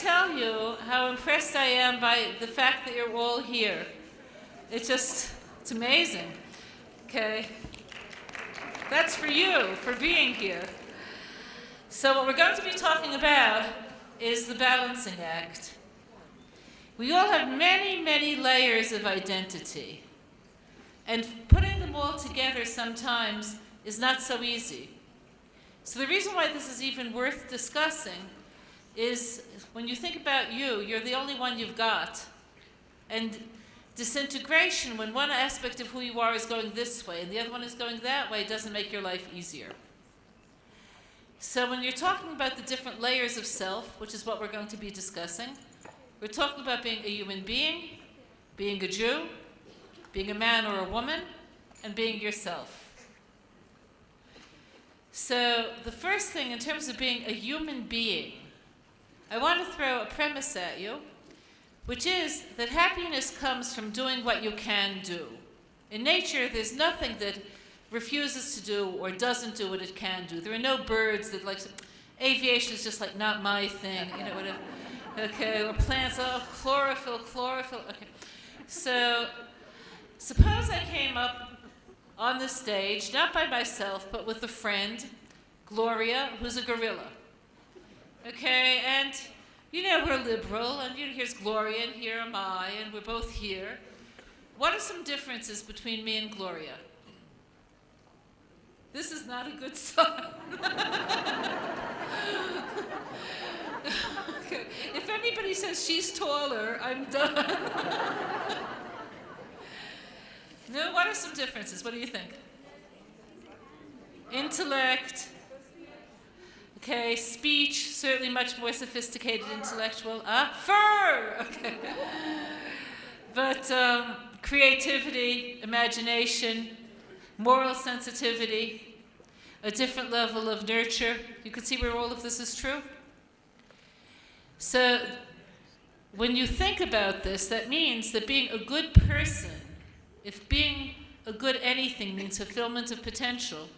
tell you how impressed I am by the fact that you're all here. It's amazing. Okay? That's for you, for being here. So what we're going to be talking about is the balancing act. We all have many, many layers of identity. And putting them all together sometimes is not so easy. So the reason why this is even worth discussing is when you think about you, you're the only one you've got. And disintegration, when one aspect of who you are is going this way and the other one is going that way, doesn't make your life easier. So when you're talking about the different layers of self, which is what we're going to be discussing, we're talking about being a human being a Jew, being a man or a woman, and being yourself. So the first thing, in terms of being a human being, I want to throw a premise at you, which is that happiness comes from doing what you can do. In nature, there's nothing that refuses to do or doesn't do what it can do. There are no birds that aviation is just not my thing, whatever. Okay, or plants, chlorophyll, okay. So, suppose I came up on the stage, not by myself, but with a friend, Gloria, who's a gorilla. Okay, and we're liberal, and here's Gloria, and here am I, and we're both here. What are some differences between me and Gloria? This is not a good sign. Okay. If anybody says she's taller, I'm done. No, what are some differences? What do you think? Intellect. Okay, speech, certainly much more sophisticated, intellectual. Fur! Okay. But creativity, imagination, moral sensitivity, a different level of nurture. You can see where all of this is true? So when you think about this, that means that being a good person, if being a good anything means fulfillment of potential,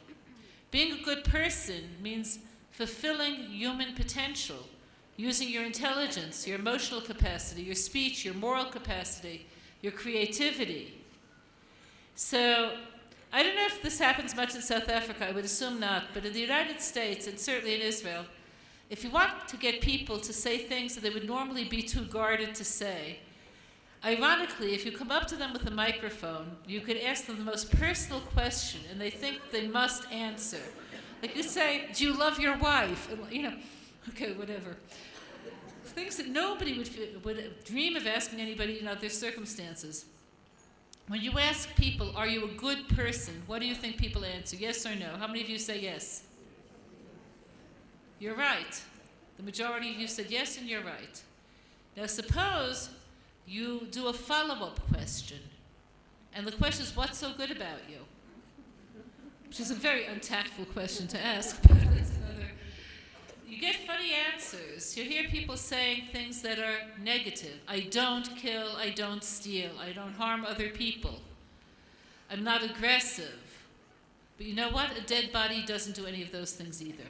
being a good person means fulfilling human potential, using your intelligence, your emotional capacity, your speech, your moral capacity, your creativity. So I don't know if this happens much in South Africa, I would assume not, but in the United States, and certainly in Israel, if you want to get people to say things that they would normally be too guarded to say, ironically, if you come up to them with a microphone, you could ask them the most personal question, and they think they must answer. Like you say, do you love your wife? And, okay, whatever. Things that nobody would dream of asking anybody in other circumstances. When you ask people, are you a good person, what do you think people answer? Yes or no? How many of you say yes? You're right. The majority of you said yes, and you're right. Now suppose you do a follow-up question, and the question is, what's so good about you? Which is a very untactful question to ask, but that's another. You get funny answers. You hear people saying things that are negative. I don't kill, I don't steal, I don't harm other people. I'm not aggressive. But you know what? A dead body doesn't do any of those things either.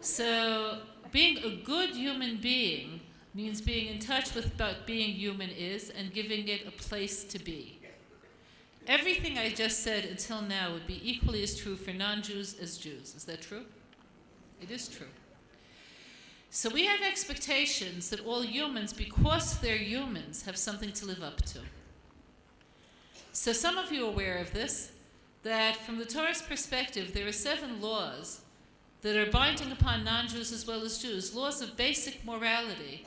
So being a good human being means being in touch with what being human is and giving it a place to be. Everything I just said until now would be equally as true for non-Jews as Jews. Is that true? It is true. So we have expectations that all humans, because they're humans, have something to live up to. So some of you are aware of this, that from the Torah's perspective, there are 7 laws that are binding upon non-Jews as well as Jews, laws of basic morality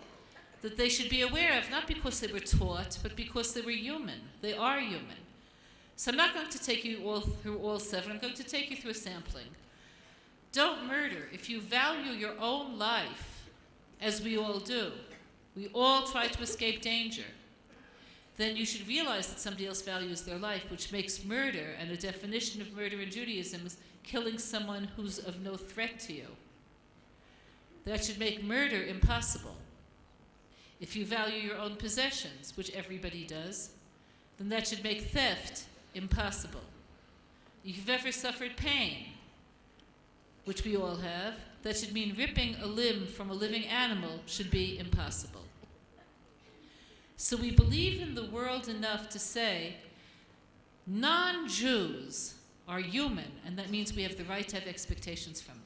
that they should be aware of, not because they were taught, but because they were human. They are human. So I'm not going to take you all through all 7. I'm going to take you through a sampling. Don't murder. If you value your own life, as we all do, we all try to escape danger, then you should realize that somebody else values their life, which makes murder, and a definition of murder in Judaism is killing someone who's of no threat to you. That should make murder impossible. If you value your own possessions, which everybody does, then that should make theft impossible. If you've ever suffered pain, which we all have, that should mean ripping a limb from a living animal should be impossible. So we believe in the world enough to say non-Jews are human, and that means we have the right to have expectations from them.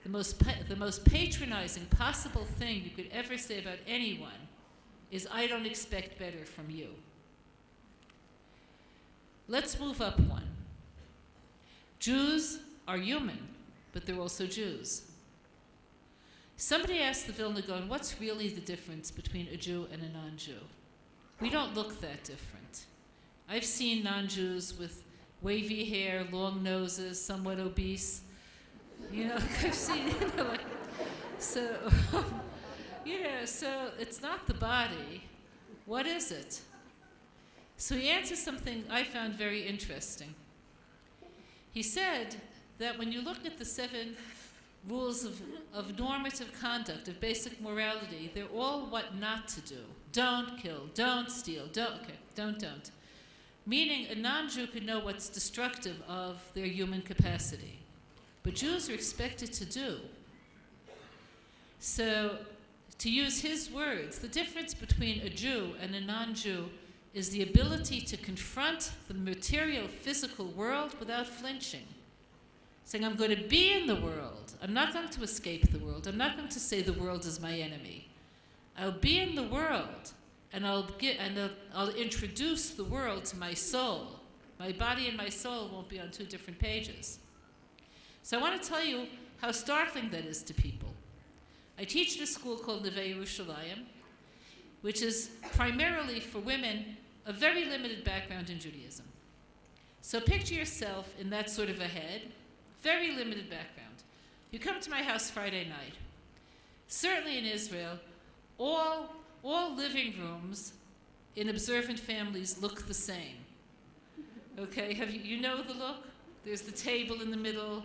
The most patronizing possible thing you could ever say about anyone is, I don't expect better from you. Let's move up one. Jews are human, but they're also Jews. Somebody asked the Vilna Gaon, what's really the difference between a Jew and a non-Jew? We don't look that different. I've seen non-Jews with wavy hair, long noses, somewhat obese. I've seen, so it's not the body. What is it? So he answers something I found very interesting. He said that when you look at the 7 rules of normative conduct, of basic morality, they're all what not to do. Don't kill, don't steal, don't. Meaning a non-Jew could know what's destructive of their human capacity. But Jews are expected to do. So, to use his words, the difference between a Jew and a non-Jew is the ability to confront the material, physical world without flinching. Saying, I'm going to be in the world. I'm not going to escape the world. I'm not going to say the world is my enemy. I'll be in the world, and I'll introduce the world to my soul. My body and my soul won't be on 2 different pages. So I want to tell you how startling that is to people. I teach at a school called Neve Yerushalayim, which is primarily for women of very limited background in Judaism. So picture yourself in that sort of a head, very limited background. You come to my house Friday night. Certainly in Israel, all living rooms in observant families look the same. Okay, you know the look? There's the table in the middle,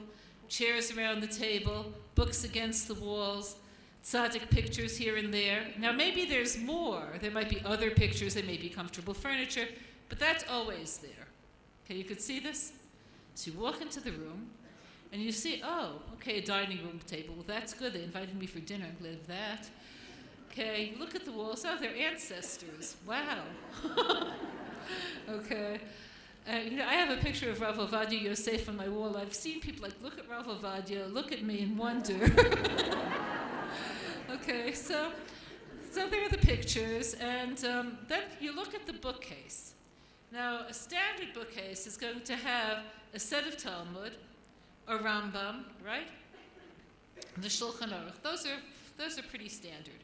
chairs around the table, books against the walls, tzaddik pictures here and there. Now maybe there's more. There might be other pictures, there may be comfortable furniture, but that's always there. Okay, you could see this? So you walk into the room, and you see, a dining room table. Well, that's good. They invited me for dinner. I'm glad of that. Okay, look at the walls. Oh, they're ancestors. Wow. Okay. I have a picture of Rav Ovadia Yosef on my wall. I've seen people look at Rav Ovadia, look at me and wonder. Okay, so there are the pictures, and then you look at the bookcase. Now, a standard bookcase is going to have a set of Talmud, a Rambam, right? The Shulchan Aruch. Those are pretty standard.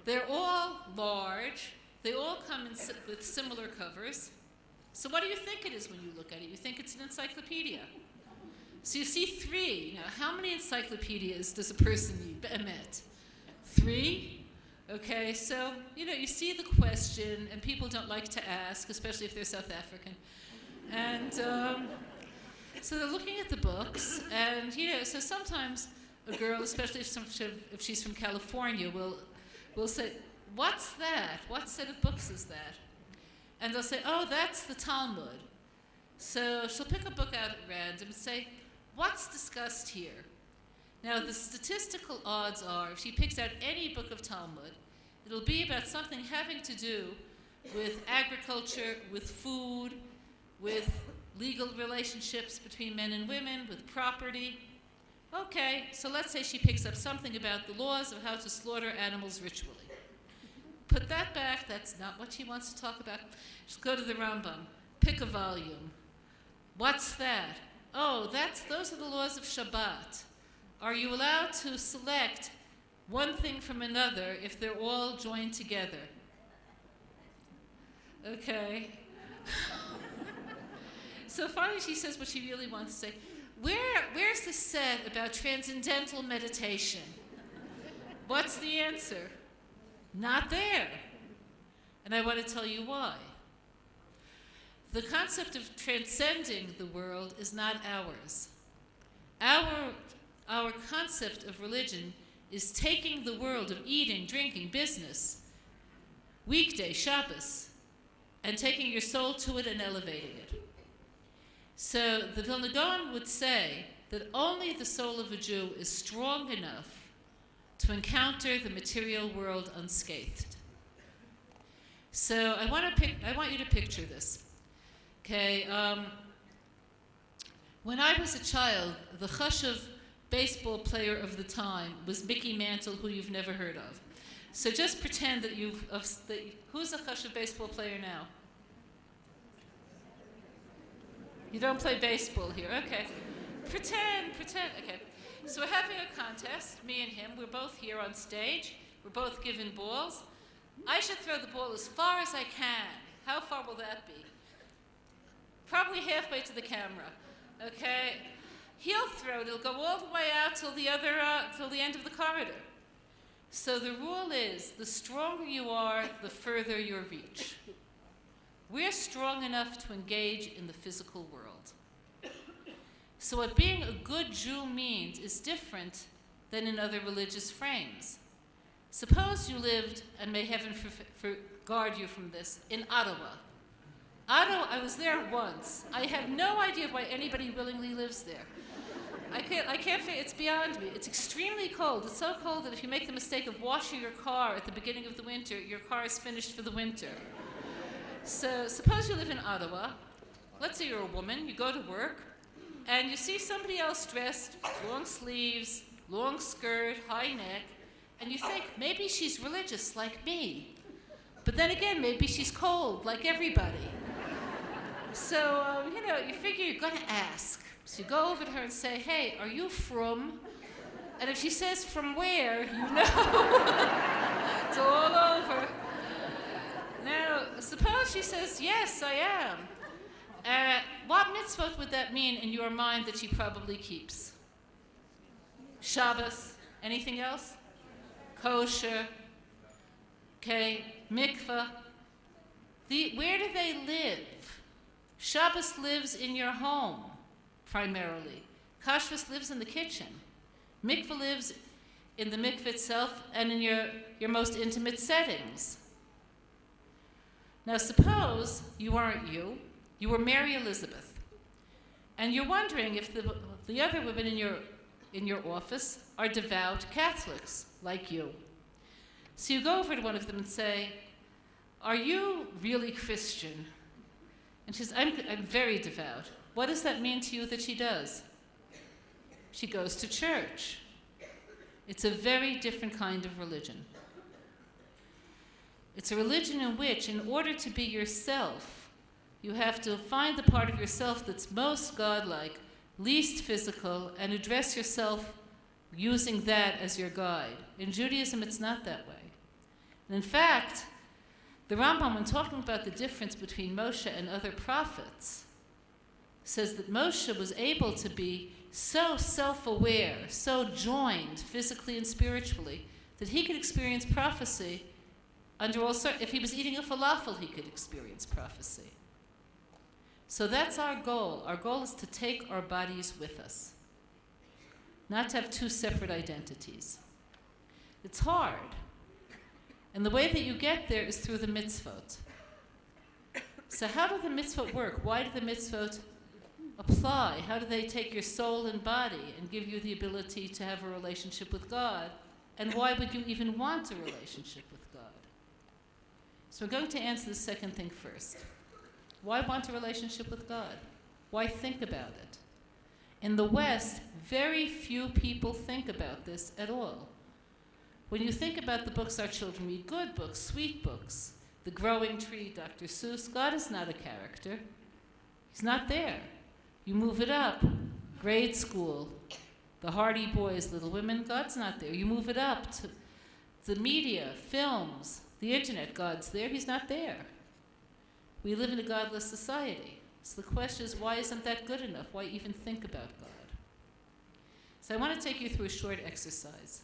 They're all large. They all come with similar covers. So what do you think it is when you look at it? You think it's an encyclopedia. So you see 3. Now, how many encyclopedias does a person need? Be'emet. 3? Okay, so, you see the question, and people don't like to ask, especially if they're South African. And so they're looking at the books, and, so sometimes a girl, especially if she's from California, will say, what's that? What set of books is that? And they'll say, that's the Talmud. So she'll pick a book out at random and say, what's discussed here? Now, the statistical odds are, if she picks out any book of Talmud, it'll be about something having to do with agriculture, with food, with legal relationships between men and women, with property. Okay, so let's say she picks up something about the laws of how to slaughter animals ritually. Put that back, that's not what she wants to talk about. She'll go to the Rambam, pick a volume. What's that? Those are the laws of Shabbat. Are you allowed to select one thing from another if they're all joined together? Okay. So finally she says what she really wants to say. Where's the set about transcendental meditation? What's the answer? Not there. And I want to tell you why. The concept of transcending the world is not ours. Our concept of religion is taking the world of eating, drinking, business, weekday, Shabbos, and taking your soul to it and elevating it. So the Vilna Gaon would say that only the soul of a Jew is strong enough to encounter the material world unscathed. So I want you to picture this. Okay, when I was a child, the chashuv baseball player of the time was Mickey Mantle, who you've never heard of. So just pretend that who's a chashuv baseball player now? You don't play baseball here, okay. Pretend, okay. So we're having a contest, me and him. We're both here on stage. We're both given balls. I should throw the ball as far as I can. How far will that be? Probably halfway to the camera, okay? He'll throw it. It'll go all the way out till the end of the corridor. So the rule is, the stronger you are, the further your reach. We're strong enough to engage in the physical world. So what being a good Jew means is different than in other religious frames. Suppose you lived, and may heaven guard you from this, in Ottawa. Ottawa, I was there once. I have no idea why anybody willingly lives there. I can't figure, it's beyond me. It's extremely cold. It's so cold that if you make the mistake of washing your car at the beginning of the winter, your car is finished for the winter. So suppose you live in Ottawa. Let's say you're a woman, you go to work, and you see somebody else dressed, long sleeves, long skirt, high neck, and you think, maybe she's religious like me. But then again, maybe she's cold like everybody. So, you figure you're going to ask. So you go over to her and say, hey, are you from? And if she says, from where, you know. It's all over. Now, suppose she says, yes, I am. What mitzvot would that mean in your mind that she probably keeps? Shabbos? Anything else? Kosher? Okay, mikveh? Where do they live? Shabbos lives in your home, primarily. Kashrus lives in the kitchen. Mikveh lives in the mikveh itself and in your most intimate settings. Now suppose you aren't you were Mary Elizabeth, and you're wondering if the other women in your office are devout Catholics like you. So you go over to one of them and say, are you really Christian? And she says, I'm very devout. What does that mean to you that she does? She goes to church. It's a very different kind of religion. It's a religion in which, in order to be yourself, you have to find the part of yourself that's most godlike, least physical, and address yourself using that as your guide. In Judaism, it's not that way. And in fact, the Rambam, when talking about the difference between Moshe and other prophets, says that Moshe was able to be so self-aware, so joined physically and spiritually, that he could experience prophecy under all sorts. If he was eating a falafel, he could experience prophecy. So that's our goal. Our goal is to take our bodies with us, not to have two separate identities. It's hard. And the way that you get there is through the mitzvot. So how do the mitzvot work? Why do the mitzvot apply? How do they take your soul and body and give you the ability to have a relationship with God? And why would you even want a relationship with God? So we're going to answer the second thing first. Why want a relationship with God? Why think about it? In the West, very few people think about this at all. When you think about the books our children read, good books, sweet books, The Growing Tree, Dr. Seuss, God is not a character. He's not there. You move it up, grade school, The Hardy Boys, Little Women, God's not there. You move it up to the media, films, the internet, God's there, he's not there. We live in a godless society. So the question is, why isn't that good enough? Why even think about God? So I want to take you through a short exercise.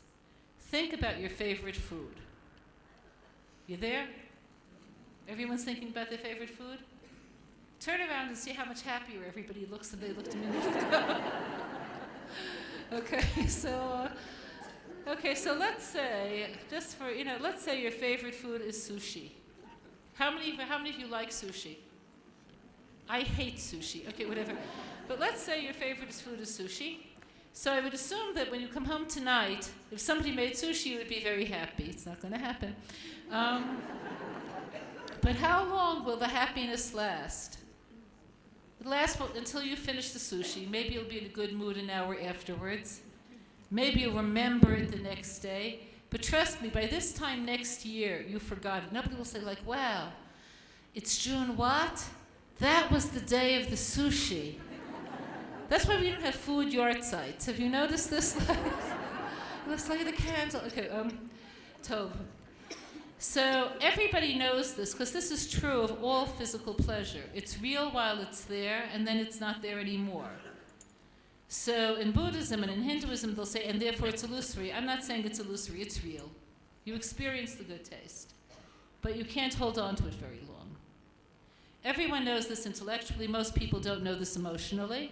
Think about your favorite food. You there? Everyone's thinking about their favorite food? Turn around and see how much happier everybody looks than they looked a minute ago. Okay, so let's say, let's say your favorite food is sushi. How many of you like sushi? I hate sushi. Okay, whatever. But let's say your favorite food is sushi. So I would assume that when you come home tonight, if somebody made sushi, you would be very happy. It's not going to happen. But how long will the happiness last? It lasts until you finish the sushi. Maybe you'll be in a good mood an hour afterwards. Maybe you'll remember it the next day. But trust me, by this time next year, you forgot it. Nobody will say, like, wow, it's June what? That was the day of the sushi. That's why we don't have food yard sites. Have you noticed this? Let's light a candle. Okay, Tov. So everybody knows this, because this is true of all physical pleasure. It's real while it's there, and then it's not there anymore. So in Buddhism and in Hinduism, they'll say, and therefore it's illusory. I'm not saying it's illusory, it's real. You experience the good taste, but you can't hold on to it very long. Everyone knows this intellectually. Most people don't know this emotionally.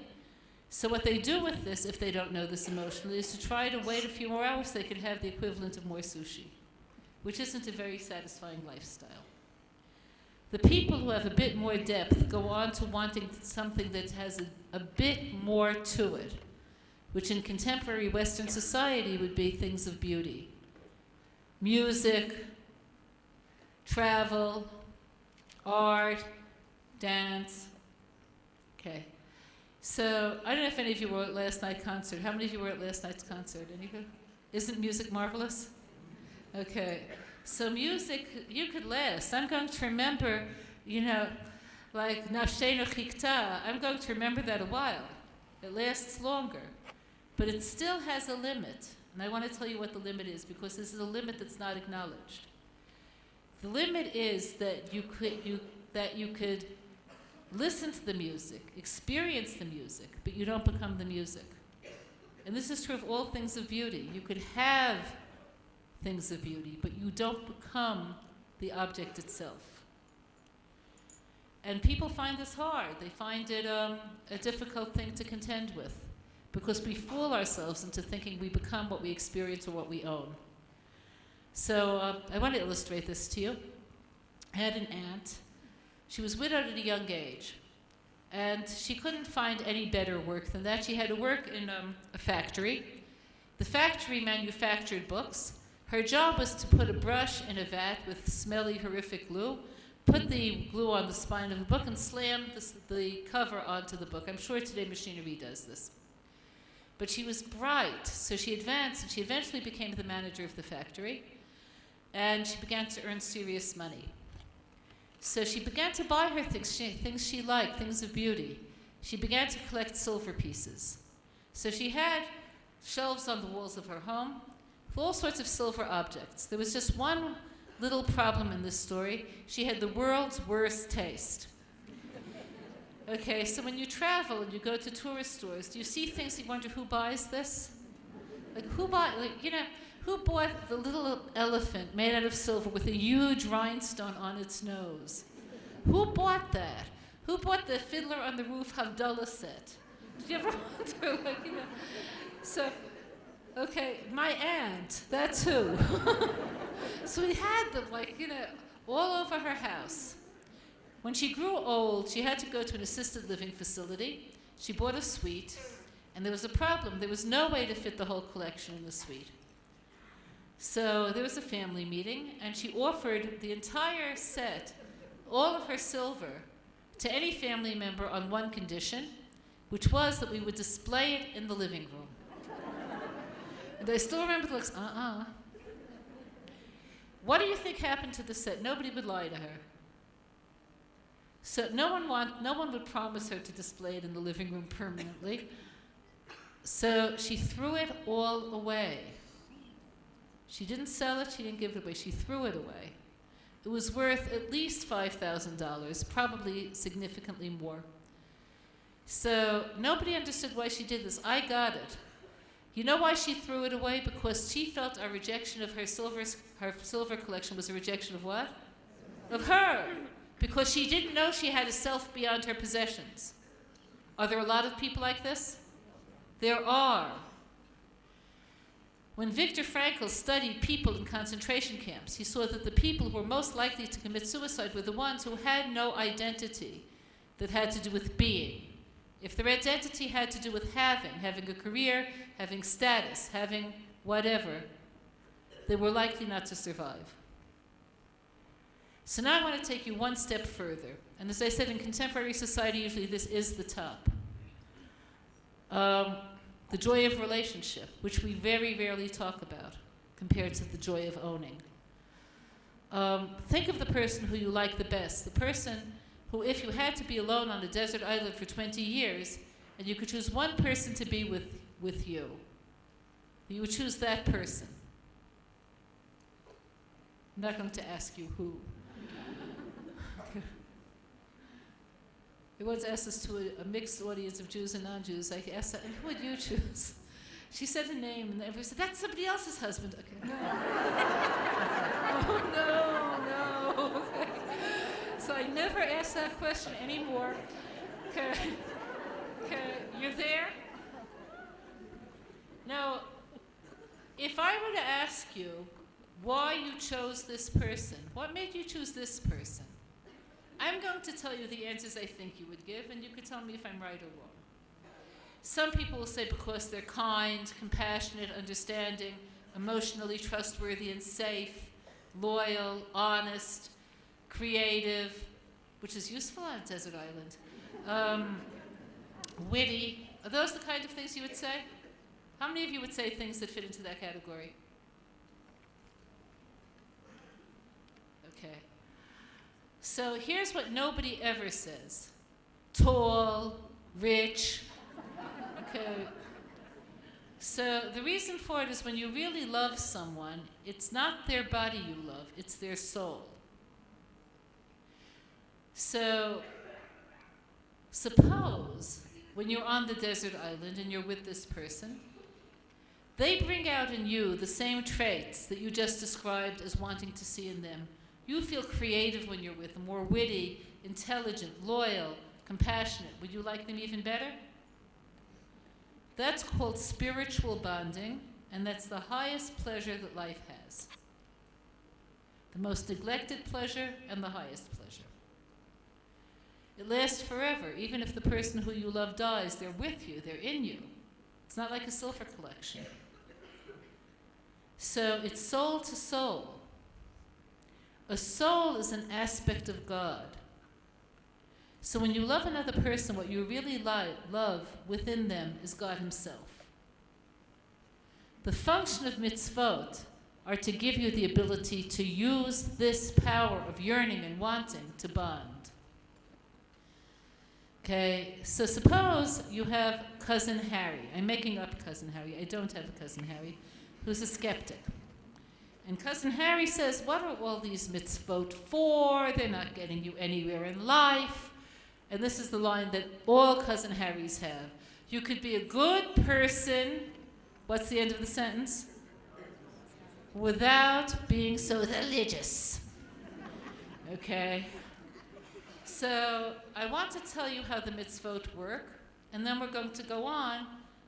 So what they do with this, if they don't know this emotionally, is to try to wait a few more hours so they could have the equivalent of more sushi, which isn't a very satisfying lifestyle. The people who have a bit more depth go on to wanting something that has a bit more to it, which in contemporary Western society would be things of beauty. Music, travel, art, dance. Okay. So, I don't know if any of you were at last night's concert. How many of you were at last night's concert? Anybody? Isn't music marvelous? Okay. So music, you could last. I'm going to remember, like Nafsheno Chikta. I'm going to remember that a while. It lasts longer. But it still has a limit. And I want to tell you what the limit is, because this is a limit that's not acknowledged. The limit is that you could listen to the music, experience the music, but you don't become the music. And this is true of all things of beauty. You could have things of beauty, but you don't become the object itself. And people find this hard. They find it a difficult thing to contend with, because we fool ourselves into thinking we become what we experience or what we own. So I want to illustrate this to you. I had an aunt. She was widowed at a young age, and she couldn't find any better work than that. She had to work in a factory. The factory manufactured books. Her job was to put a brush in a vat with smelly, horrific glue, put the glue on the spine of the book, and slam the cover onto the book. I'm sure today machinery does this. But she was bright, so she advanced, and she eventually became the manager of the factory, and she began to earn serious money. So she began to buy her things she liked, things of beauty. She began to collect silver pieces. So she had shelves on the walls of her home with all sorts of silver objects. There was just one little problem in this story. She had the world's worst taste. Okay, so when you travel and you go to tourist stores, do you see things and you wonder who buys this? Who bought the little elephant made out of silver with a huge rhinestone on its nose? Who bought that? Who bought the Fiddler on the Roof Havdalah set? Did you ever wonder, So, okay, my aunt, that's who. So we had them, all over her house. When she grew old, she had to go to an assisted living facility. She bought a suite, and there was a problem. There was no way to fit the whole collection in the suite. So there was a family meeting, and she offered the entire set, all of her silver, to any family member on one condition, which was that we would display it in the living room. And I still remember the looks, What do you think happened to the set? Nobody would lie to her. So no one would promise her to display it in the living room permanently. So she threw it all away. She didn't sell it, she didn't give it away, she threw it away. It was worth at least $5,000, probably significantly more. So nobody understood why she did this. I got it. You know why she threw it away? Because she felt our rejection of her silver collection was a rejection of what? Of her. Because she didn't know she had a self beyond her possessions. Are there a lot of people like this? There are. When Viktor Frankl studied people in concentration camps, he saw that the people who were most likely to commit suicide were the ones who had no identity that had to do with being. If their identity had to do with having a career, having status, having whatever, they were likely not to survive. So now I want to take you one step further. And as I said, in contemporary society, usually this is the top. The joy of relationship, which we very rarely talk about compared to the joy of owning. Think of the person who you like the best, the person who, if you had to be alone on a desert island for 20 years, and you could choose one person to be with you, you would choose that person. I'm not going to ask you who. I once asked this to a mixed audience of Jews and non-Jews. I asked her, who would you choose? She said a name, and everyone said, that's somebody else's husband. Okay. No. No. Okay. So I never ask that question anymore. Okay. You're there? Now, if I were to ask you why you chose this person, what made you choose this person? I'm going to tell you the answers I think you would give, and you could tell me if I'm right or wrong. Some people will say because they're kind, compassionate, understanding, emotionally trustworthy and safe, loyal, honest, creative, which is useful on a desert island, witty. Are those the kind of things you would say? How many of you would say things that fit into that category? Okay. So here's what nobody ever says. Tall, rich. Okay. So the reason for it is when you really love someone, it's not their body you love, it's their soul. So suppose when you're on the desert island and you're with this person, they bring out in you the same traits that you just described as wanting to see in them. You feel creative when you're with them, more witty, intelligent, loyal, compassionate. Would you like them even better? That's called spiritual bonding, and that's the highest pleasure that life has. The most neglected pleasure and the highest pleasure. It lasts forever. Even if the person who you love dies, they're with you, they're in you. It's not like a silver collection. So it's soul to soul. A soul is an aspect of God. So when you love another person, what you really love within them is God himself. The function of mitzvot are to give you the ability to use this power of yearning and wanting to bond. Okay, so suppose you have Cousin Harry. I'm making up Cousin Harry. I don't have a Cousin Harry, who's a skeptic. And Cousin Harry says, what are all these mitzvot for? They're not getting you anywhere in life. And this is the line that all Cousin Harrys have. You could be a good person, what's the end of the sentence? Without being so religious. Okay? So I want to tell you how the mitzvot work, and then we're going to go on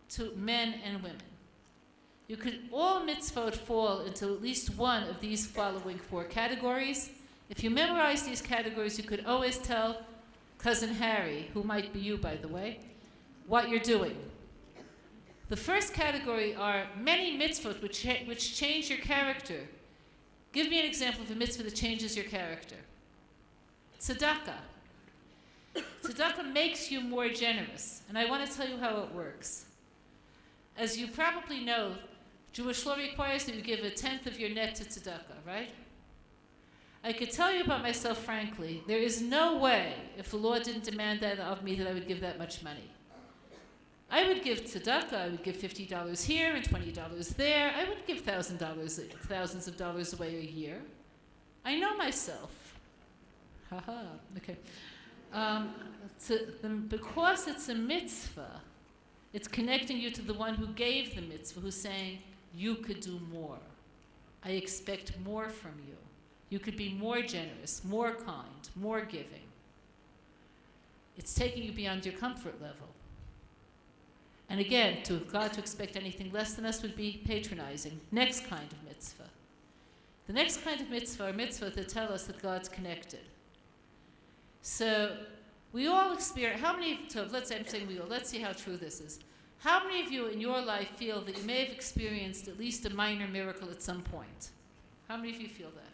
to men and women. You could all mitzvot fall into at least one of these following 4 categories. If you memorize these categories, you could always tell Cousin Harry, who might be you, by the way, what you're doing. The first category are many mitzvot which change your character. Give me an example of a mitzvah that changes your character. Tzedakah. Tzedakah makes you more generous, and I want to tell you how it works. As you probably know, Jewish law requires that you give 1/10 of your net to tzedakah, right? I could tell you about myself frankly, there is no way, if the law didn't demand that of me, that I would give that much money. I would give tzedakah, I would give $50 here and $20 there. I would give thousands of dollars away a year. I know myself. Okay. Because it's a mitzvah, it's connecting you to the one who gave the mitzvah, who's saying, you could do more. I expect more from you. You could be more generous, more kind, more giving. It's taking you beyond your comfort level. And again, to God to expect anything less than us would be patronizing. Next kind of mitzvah. The next kind of mitzvah are mitzvah that tell us that God's connected. So We all experience, let's say I'm saying we all, let's see how true this is. How many of you in your life feel that you may have experienced at least a minor miracle at some point? How many of you feel that?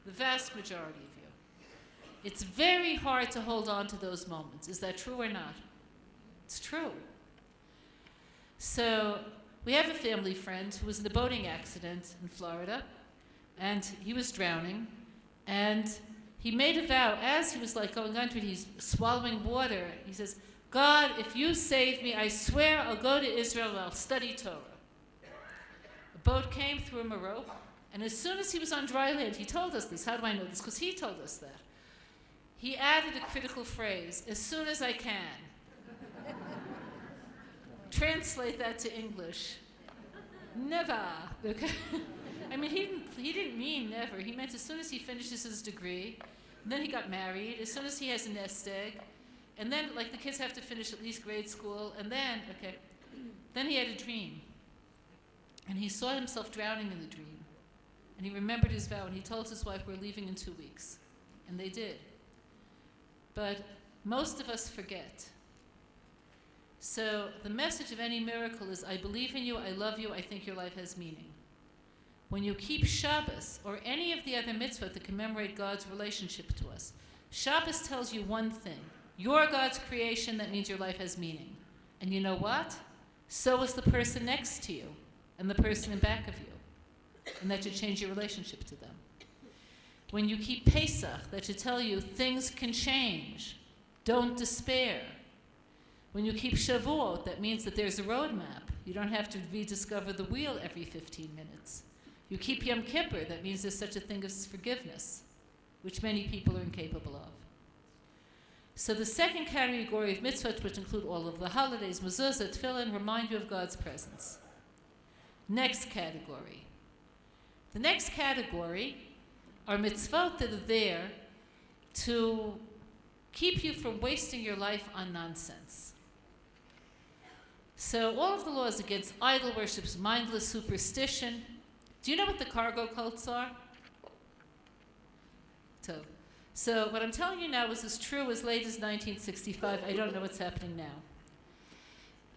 The vast majority of you. It's very hard to hold on to those moments. Is that true or not? It's true. So we have a family friend who was in a boating accident in Florida, and he was drowning, and he made a vow as he was going under it. He's swallowing water. He says, God, if you save me, I swear I'll go to Israel and I'll study Torah. A boat came, threw him a rope, and as soon as he was on dry land, he told us this. How do I know this? Because he told us that. He added a critical phrase, as soon as I can. Translate that to English. Never. Okay? I mean, he didn't mean never. He meant as soon as he finishes his degree, and then he got married, as soon as he has a nest egg, and then, the kids have to finish at least grade school, and then he had a dream. And he saw himself drowning in the dream. And he remembered his vow, and he told his wife, we're leaving in 2 weeks. And they did. But most of us forget. So the message of any miracle is, I believe in you, I love you, I think your life has meaning. When you keep Shabbos, or any of the other mitzvot that commemorate God's relationship to us, Shabbos tells you one thing. You're God's creation, that means your life has meaning. And you know what? So is the person next to you, and the person in back of you. And that should change your relationship to them. When you keep Pesach, that should tell you things can change. Don't despair. When you keep Shavuot, that means that there's a roadmap. You don't have to rediscover the wheel every 15 minutes. You keep Yom Kippur, that means there's such a thing as forgiveness, which many people are incapable of. So the second category of mitzvot, which include all of the holidays, mezuzah, tefillin, remind you of God's presence. Next category. The next category are mitzvot that are there to keep you from wasting your life on nonsense. So all of the laws against idol worship, mindless superstition. Do you know what the cargo cults are? So what I'm telling you now is as true as late as 1965. I don't know what's happening now.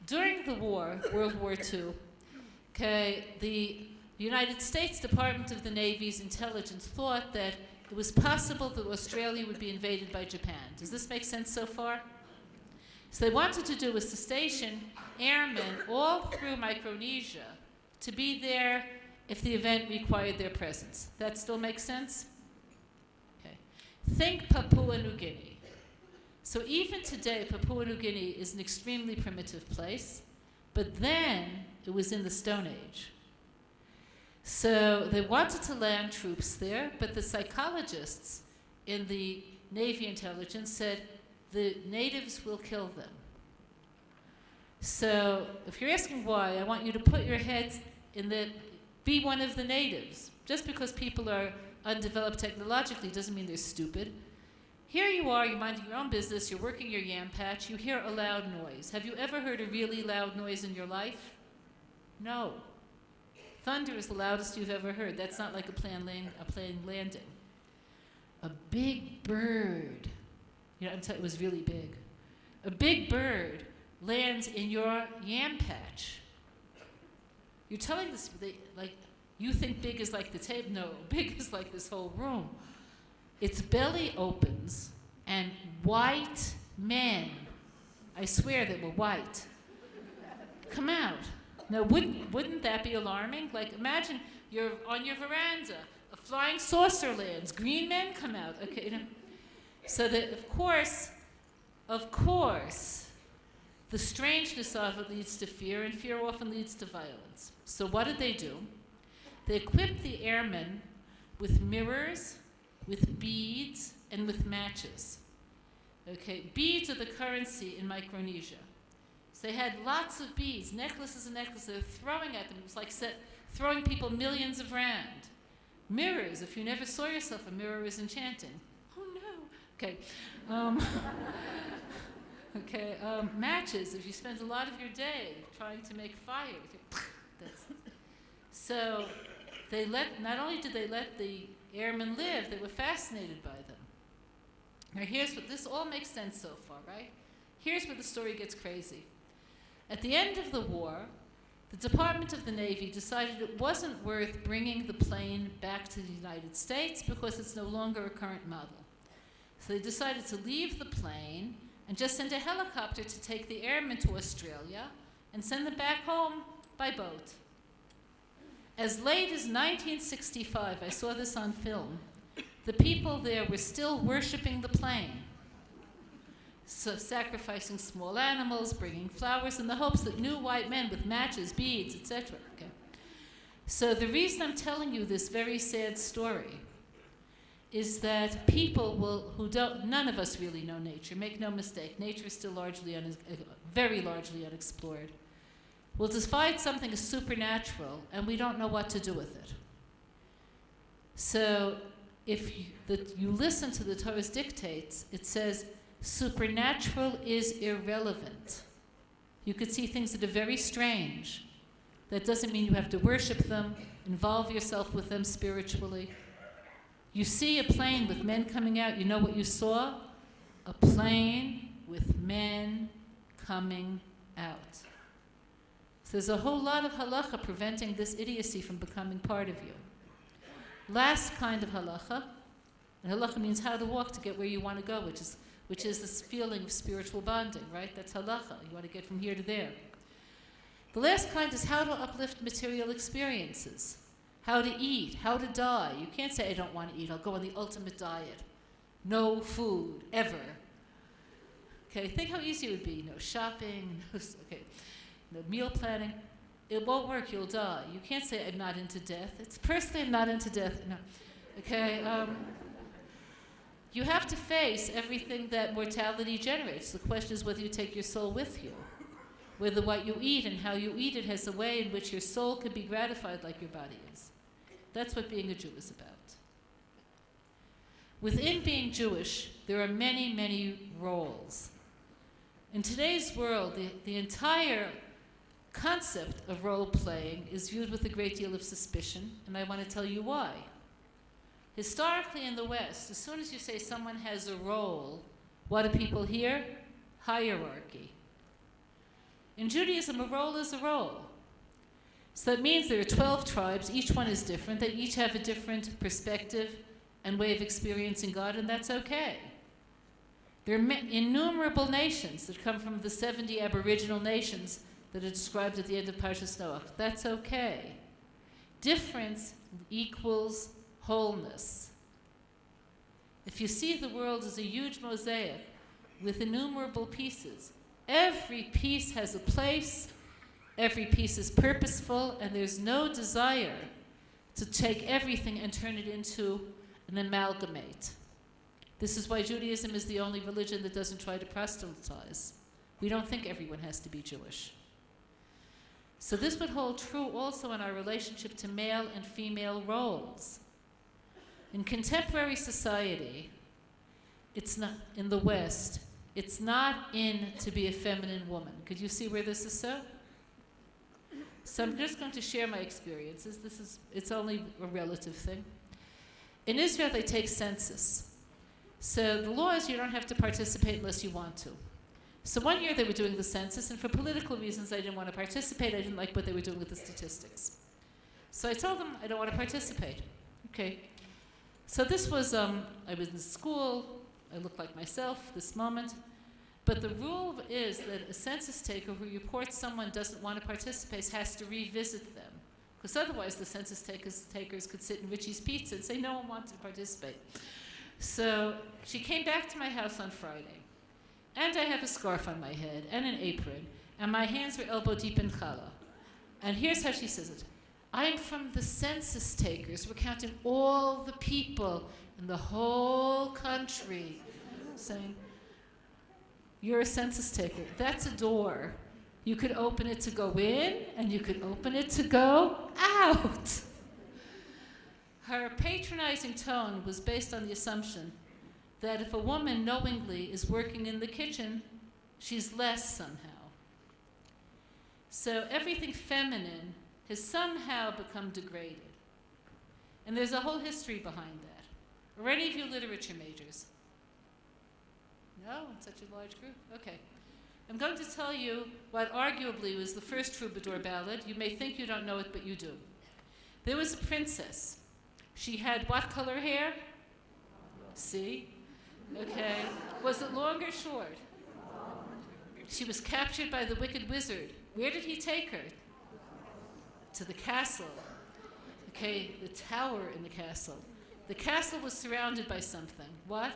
During the war, World War II, the United States Department of the Navy's intelligence thought that it was possible that Australia would be invaded by Japan. Does this make sense so far? So they wanted to do was to station airmen all through Micronesia to be there if the event required their presence. That still makes sense? Okay. Think Papua New Guinea. So even today, Papua New Guinea is an extremely primitive place, but then it was in the Stone Age. So they wanted to land troops there, but the psychologists in the Navy intelligence said the natives will kill them. So if you're asking why, I want you to put your heads be one of the natives. Just because people are undeveloped technologically doesn't mean they're stupid. Here you are, you're minding your own business, you're working your yam patch, you hear a loud noise. Have you ever heard a really loud noise in your life? No. Thunder is the loudest you've ever heard. That's not like a plane landing. A big bird, it was really big. A big bird lands in your yam patch. You're telling this, you think big is like the table. No, big is like this whole room. Its belly opens, and white men, I swear they were white, come out. Now, wouldn't that be alarming? Imagine you're on your veranda, a flying saucer lands, green men come out. Okay, So that, of course, the strangeness of it leads to fear, and fear often leads to violence. So what did they do? They equipped the airmen with mirrors, with beads, and with matches. Okay, beads are the currency in Micronesia. So they had lots of beads, necklaces and necklaces. They were throwing at them. It was like throwing people millions of rand. Mirrors, if you never saw yourself, a mirror is enchanting. Oh no. Okay. Matches, if you spend a lot of your day trying to make fire. So not only did they let the airmen live, they were fascinated by them. Now here's what, this all makes sense so far, right? Here's where the story gets crazy. At the end of the war, the Department of the Navy decided it wasn't worth bringing the plane back to the United States because it's no longer a current model. So they decided to leave the plane and just send a helicopter to take the airmen to Australia and send them back home by boat. As late as 1965, I saw this on film, the people there were still worshiping the plane, so sacrificing small animals, bringing flowers in the hopes that new white men with matches, beads, etc. Okay. So the reason I'm telling you this very sad story is that people none of us really know nature. Make no mistake, nature is still very largely unexplored. We'll define something as supernatural, and we don't know what to do with it. So if you listen to the Torah's dictates, it says, supernatural is irrelevant. You could see things that are very strange. That doesn't mean you have to worship them, involve yourself with them spiritually. You see a plane with men coming out, you know what you saw? A plane with men coming out. So there's a whole lot of halacha preventing this idiocy from becoming part of you. Last kind of halacha, and halacha means how to walk to get where you want to go, which is this feeling of spiritual bonding, right? That's halacha. You want to get from here to there. The last kind is how to uplift material experiences, how to eat, how to die. You can't say, I don't want to eat, I'll go on the ultimate diet. No food, ever. Okay, think how easy it would be. No shopping, no meal planning. It won't work, you'll die. You can't say, I'm not into death. It's personally, I'm not into death. No. Okay, you have to face everything that mortality generates. The question is whether you take your soul with you. Whether what you eat and how you eat it has a way in which your soul can be gratified like your body is. That's what being a Jew is about. Within being Jewish, there are many, many roles. In today's world, the entire concept of role-playing is viewed with a great deal of suspicion, and I want to tell you why. Historically in the West, as soon as you say someone has a role, what do people hear? Hierarchy. In Judaism, a role is a role. So that means there are 12 tribes, each one is different, they each have a different perspective and way of experiencing God, and that's okay. There are innumerable nations that come from the 70 Aboriginal nations that are described at the end of Parshas Noach. That's okay. Difference equals wholeness. If you see the world as a huge mosaic with innumerable pieces, every piece has a place, every piece is purposeful, and there's no desire to take everything and turn it into an amalgamate. This is why Judaism is the only religion that doesn't try to proselytize. We don't think everyone has to be Jewish. So this would hold true also in our relationship to male and female roles. In contemporary society, it's not, in the West, it's not in to be a feminine woman. Could you see where this is so? So I'm just going to share my experiences. It's only a relative thing. In Israel, they take census. So the law is you don't have to participate unless you want to. So one year they were doing the census, and for political reasons I didn't want to participate. I didn't like what they were doing with the statistics. So I told them I don't want to participate. Okay. So this was, I was in school, I looked like myself this moment, but the rule is that a census taker who reports someone doesn't want to participate has to revisit them, because otherwise the census takers could sit in Richie's Pizza and say no one wanted to participate. So she came back to my house on Friday, and I have a scarf on my head and an apron, and my hands were elbow deep in challah. And here's how she says it. I'm from the census takers. We're counting all the people in the whole country. Saying, you're a census taker. That's a door. You could open it to go in, and you could open it to go out. Her patronizing tone was based on the assumption that if a woman knowingly is working in the kitchen, she's less somehow. So everything feminine has somehow become degraded. And there's a whole history behind that. Are any of you literature majors? No, in such a large group? Okay. I'm going to tell you what arguably was the first Troubadour ballad. You may think you don't know it, but you do. There was a princess. She had what color hair? See? Okay. Was it long or short? She was captured by the wicked wizard. Where did he take her? To the castle. Okay, the tower in the castle. The castle was surrounded by something. What?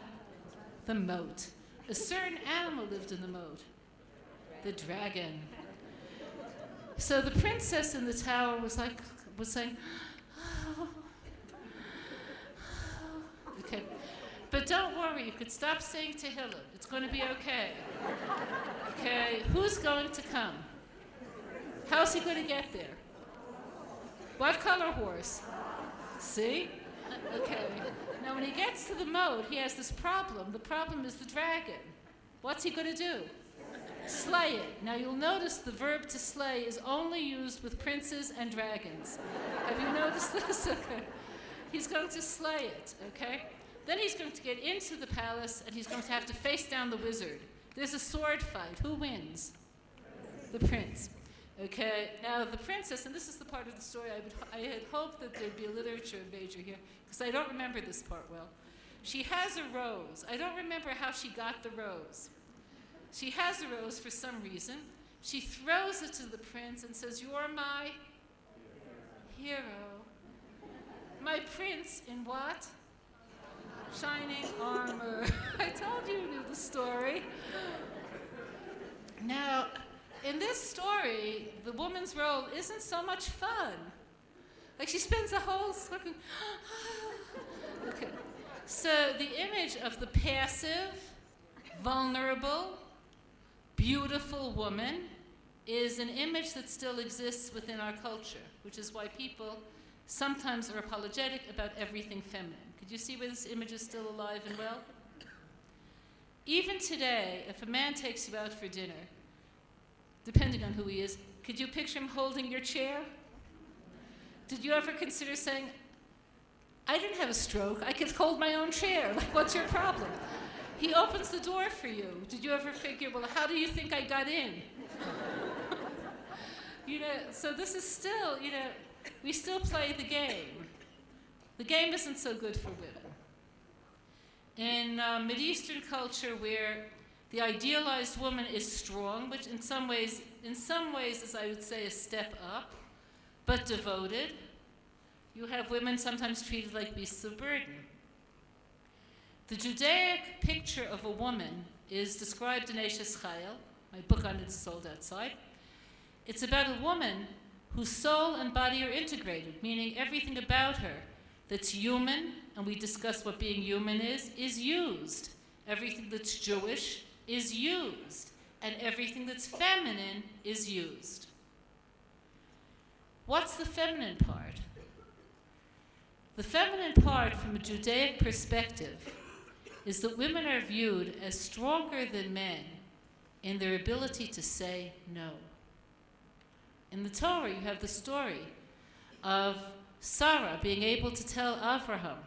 The moat. A certain animal lived in the moat. The dragon. So the princess in the tower was saying, oh. Okay. But don't worry, you could stop saying Tehillim. It's going to be okay. Okay, who's going to come? How's he going to get there? What color horse? See? Okay. Now when he gets to the moat, he has this problem. The problem is the dragon. What's he going to do? Slay it. Now you'll notice the verb to slay is only used with princes and dragons. Have you noticed this? Okay. He's going to slay it, okay? Then he's going to get into the palace and he's going to have to face down the wizard. There's a sword fight. Who wins? The prince. Okay, now the princess, and this is the part of the story I had hoped that there'd be a literature major here, because I don't remember this part well. She has a rose. I don't remember how she got the rose. She has a rose for some reason. She throws it to the prince and says, "You're my hero. My prince in what? Shining armor." I told you knew the story. Now, in this story, the woman's role isn't so much fun. Like she spends the whole looking. Okay. So the image of the passive, vulnerable, beautiful woman is an image that still exists within our culture, which is why people sometimes are apologetic about everything feminine. Could you see where this image is still alive and well? Even today, if a man takes you out for dinner, depending on who he is, could you picture him holding your chair? Did you ever consider saying, "I didn't have a stroke, I could hold my own chair, like what's your problem?" He opens the door for you. Did you ever figure, well, how do you think I got in? So this is still, we still play the game. The game isn't so good for women. In Mideastern culture, where the idealized woman is strong, which in some ways is, I would say, a step up, but devoted, you have women sometimes treated like beasts of burden. The Judaic picture of a woman is described in Eshes Chayil. My book on it is sold outside. It's about a woman whose soul and body are integrated, meaning everything about her that's human, and we discuss what being human is used. Everything that's Jewish is used, and everything that's feminine is used. What's the feminine part? The feminine part, from a Judaic perspective, is that women are viewed as stronger than men in their ability to say no. In the Torah, you have the story of Sarah being able to tell Avraham,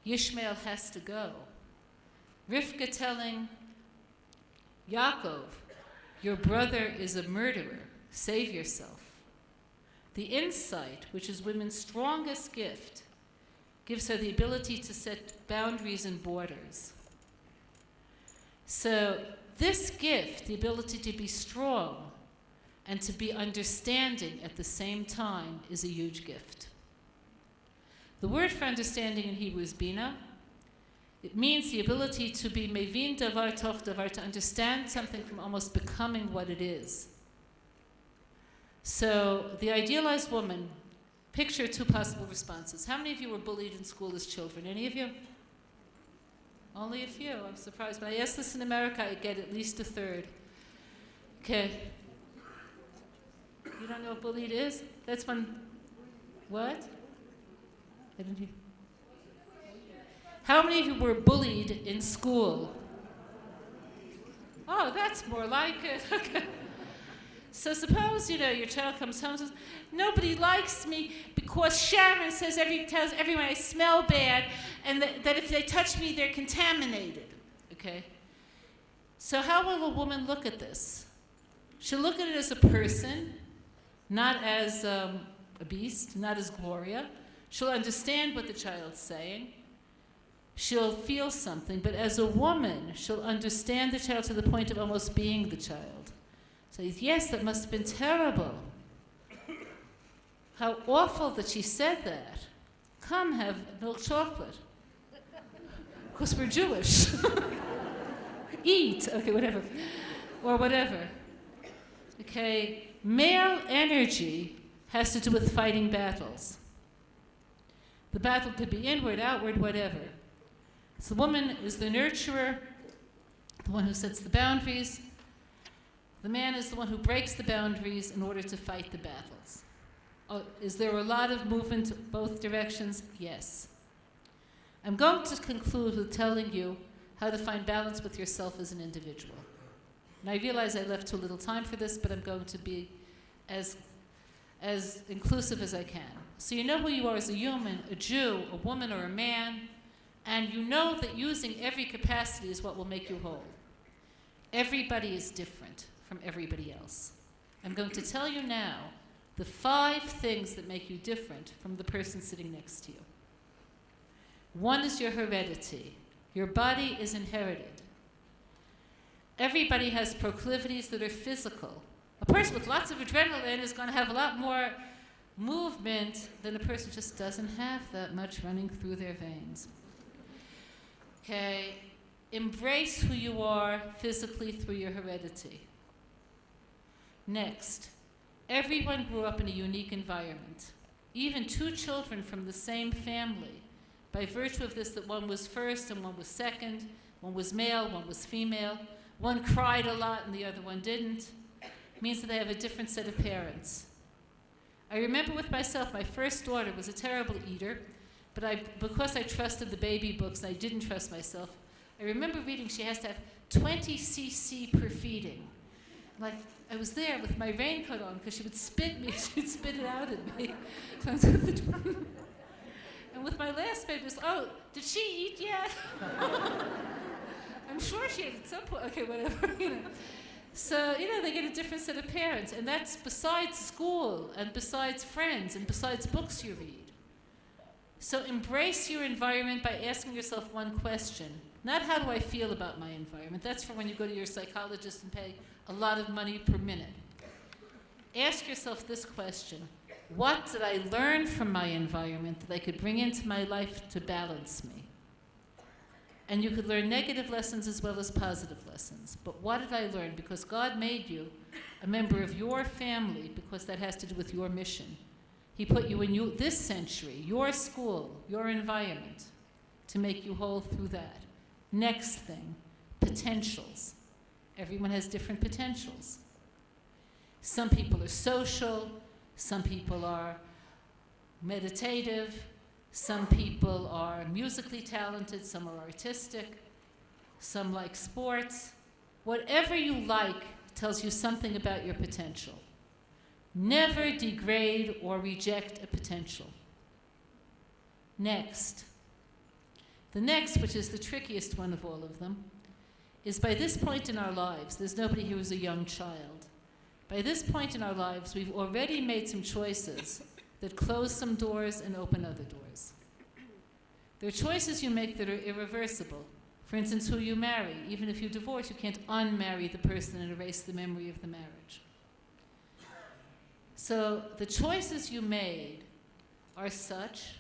Yishmael has to go. Rivka telling Yaakov, your brother is a murderer, save yourself. The insight, which is women's strongest gift, gives her the ability to set boundaries and borders. So this gift, the ability to be strong and to be understanding at the same time, is a huge gift. The word for understanding in Hebrew is bina. It means the ability to be mevin davar toch davar, to understand something from almost becoming what it is. So the idealized woman, picture two possible responses. How many of you were bullied in school as children? Any of you? Only a few. I'm surprised. When I ask this in America, I get at least a third. Okay. You don't know what bullied is? That's when, what? I didn't hear. How many of you were bullied in school? Oh, that's more like it. Okay. So suppose, your child comes home and says, nobody likes me because Sharon tells everyone I smell bad, and that if they touch me, they're contaminated. Okay? So how will a woman look at this? She'll look at it as a person, not as a beast, not as Gloria. She'll understand what the child's saying. She'll feel something, but as a woman, she'll understand the child to the point of almost being the child. So yes, that must have been terrible. How awful that she said that. Come have milk chocolate. Because we're Jewish. Eat. Okay, whatever. Or whatever. Okay, male energy has to do with fighting battles. The battle could be inward, outward, whatever. So the woman is the nurturer, the one who sets the boundaries. The man is the one who breaks the boundaries in order to fight the battles. Is there a lot of movement both directions? Yes. I'm going to conclude with telling you how to find balance with yourself as an individual. And I realize I left too little time for this, but I'm going to be as inclusive as I can. So you know who you are as a human, a Jew, a woman, or a man, and you know that using every capacity is what will make you whole. Everybody is different from everybody else. I'm going to tell you now the 5 things that make you different from the person sitting next to you. One is your heredity. Your body is inherited. Everybody has proclivities that are physical. A person with lots of adrenaline is going to have a lot more movement than a person who just doesn't have that much running through their veins. Okay, embrace who you are physically through your heredity. Next, everyone grew up in a unique environment. Even 2 children from the same family, by virtue of this that one was first and one was second, one was male, one was female, one cried a lot and the other one didn't, means that they have a different set of parents. I remember with myself, my first daughter was a terrible eater, but because I trusted the baby books and I didn't trust myself, I remember reading she has to have 20 cc per feeding. Like, I was there with my raincoat on because she would spit me, she'd spit it out at me. And with my last baby, it was, oh, did she eat yet? I'm sure she ate at some point. Okay, whatever, So, they get a different set of parents, and that's besides school, and besides friends, and besides books you read. So embrace your environment by asking yourself one question. Not how do I feel about my environment. That's for when you go to your psychologist and pay a lot of money per minute. Ask yourself this question. What did I learn from my environment that I could bring into my life to balance me? And you could learn negative lessons as well as positive lessons. But what did I learn? Because God made you a member of your family, because that has to do with your mission. He put you in this century, your school, your environment, to make you whole through that. Next thing, potentials. Everyone has different potentials. Some people are social, some people are meditative, some people are musically talented, some are artistic, some like sports. Whatever you like tells you something about your potential. Never degrade or reject a potential. Next. The next, which is the trickiest one of all of them, is by this point in our lives, there's nobody here who's a young child. By this point in our lives, we've already made some choices that close some doors and open other doors. There are choices you make that are irreversible. For instance, who you marry. Even if you divorce, you can't unmarry the person and erase the memory of the marriage. So the choices you made are such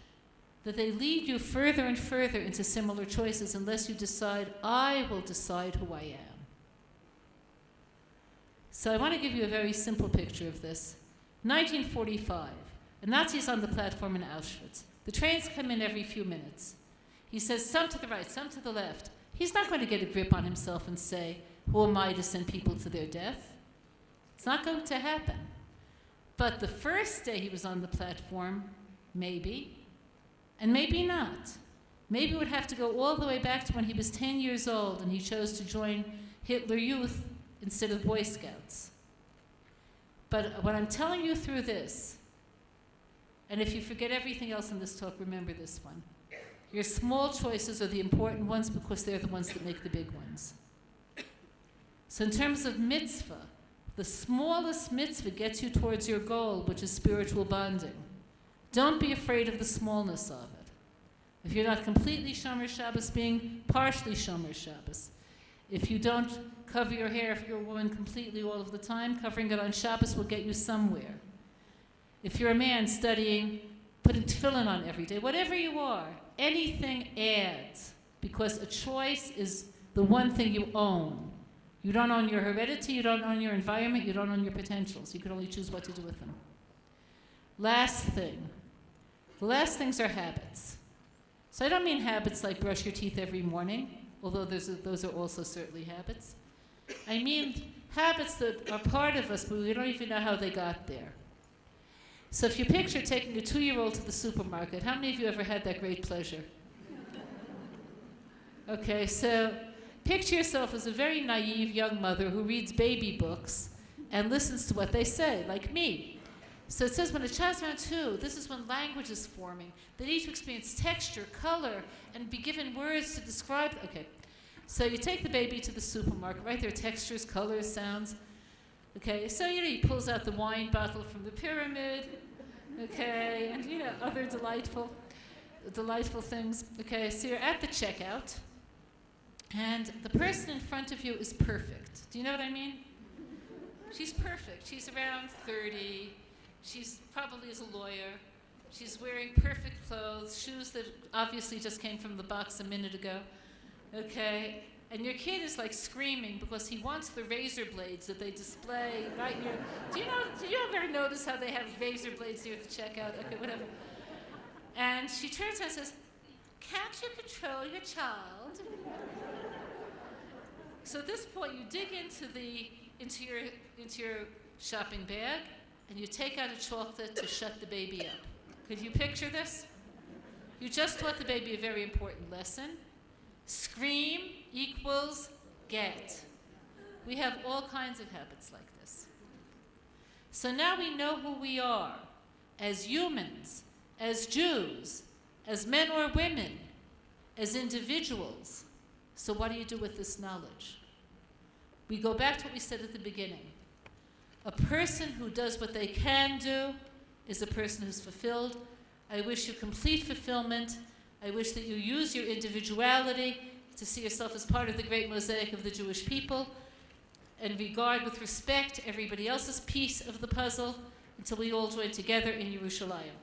that they lead you further and further into similar choices unless you decide, I will decide who I am. So I want to give you a very simple picture of this. 1945, a Nazi's on the platform in Auschwitz. The trains come in every few minutes. He says, some to the right, some to the left. He's not going to get a grip on himself and say, who am I to send people to their death? It's not going to happen. But the first day he was on the platform, maybe, and maybe not. Maybe it would have to go all the way back to when he was 10 years old and he chose to join Hitler Youth instead of Boy Scouts. But what I'm telling you through this, and if you forget everything else in this talk, remember this one. Your small choices are the important ones because they're the ones that make the big ones. So in terms of mitzvah, the smallest mitzvah gets you towards your goal, which is spiritual bonding. Don't be afraid of the smallness of it. If you're not completely Shomer Shabbos, being partially Shomer Shabbos. If you don't cover your hair, if you're a woman, completely all of the time, covering it on Shabbos will get you somewhere. If you're a man studying, putting tefillin on every day, whatever you are, anything adds, because a choice is the one thing you own. You don't own your heredity, you don't own your environment, you don't own your potentials. You can only choose what to do with them. Last thing. The last things are habits. So I don't mean habits like brush your teeth every morning, although those are also certainly habits. I mean habits that are part of us, but we don't even know how they got there. So if you picture taking a 2-year-old to the supermarket, how many of you ever had that great pleasure? Okay, so picture yourself as a very naive young mother who reads baby books and listens to what they say, like me. So it says when a child's around 2, this is when language is forming. They need to experience texture, color, and be given words to describe. Okay, so you take the baby to the supermarket, right? There are textures, colors, sounds. Okay, so he pulls out the wine bottle from the pyramid. Okay, and other delightful things. Okay, so you're at the checkout, and the person in front of you is perfect. Do you know what I mean? She's perfect. She's around 30. She's probably is a lawyer. She's wearing perfect clothes, shoes that obviously just came from the box a minute ago. Okay, and your kid is like screaming because he wants the razor blades that they display right near. Do you ever notice how they have razor blades near the checkout? Okay, whatever. And she turns around and says, "Can't you control your child?" So at this point, you dig into your shopping bag, and you take out a chocolate to shut the baby up. Could you picture this? You just taught the baby a very important lesson. Scream equals get. We have all kinds of habits like this. So now we know who we are as humans, as Jews, as men or women, as individuals. So what do you do with this knowledge? We go back to what we said at the beginning. A person who does what they can do is a person who's fulfilled. I wish you complete fulfillment. I wish that you use your individuality to see yourself as part of the great mosaic of the Jewish people and regard with respect everybody else's piece of the puzzle until we all join together in Yerushalayim.